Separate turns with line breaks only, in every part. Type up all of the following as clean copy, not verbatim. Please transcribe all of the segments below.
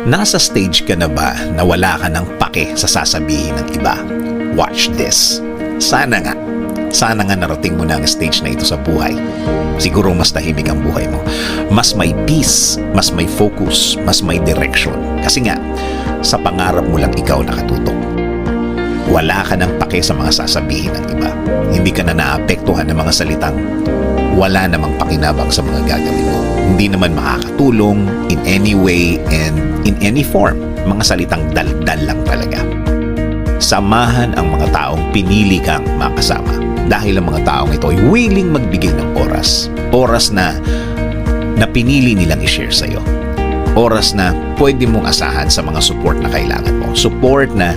Nasa stage ka na ba na wala ka ng pake sa sasabihin ng iba? Watch this. Sana nga narating mo na ang stage na ito sa buhay. Siguro mas tahimik ang buhay mo. Mas may peace, mas may focus, mas may direction. Kasi nga, sa pangarap mo lang ikaw nakatutok. Wala ka ng pake sa mga sasabihin ng iba. Hindi ka na naapektuhan ng mga salitang wala namang pakinabang sa mga gagawin mo. Hindi naman makakatulong in any way and in any form. Mga salitang daldal lang talaga. Samahan ang mga taong pinili kang makasama. Dahil ang mga taong ito ay willing magbigay ng oras. Oras na pinili nilang i-share sa'yo. Oras na pwede mong asahan sa mga support na kailangan mo. Support na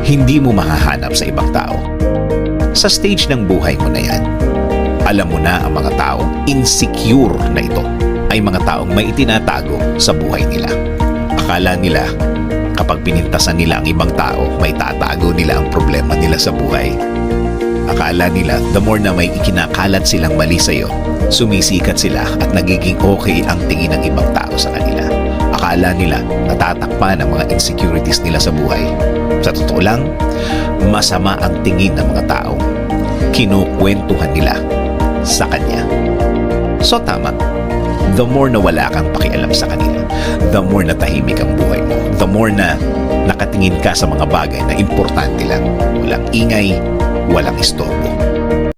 hindi mo mahahanap sa ibang tao. Sa stage ng buhay mo na yan, alam mo na ang mga taong insecure na ito ay mga taong may itinatago sa buhay nila. Akala nila kapag pinintasan nila ang ibang tao, may tatago nila ang problema nila sa buhay. Akala nila the more na may ikinakalat silang mali sa'yo, sumisikat sila at nagiging okay ang tingin ng ibang tao sa kanila. Akala nila natatakpan ang mga insecurities nila sa buhay. Sa totoo lang, masama ang tingin ng mga taong kinukwentuhan nila sa kanya. So tama, the more na wala kang pakialam sa kanila, the more na tahimik ang buhay mo, the more na nakatingin ka sa mga bagay na importante lang, walang ingay, walang istorbo.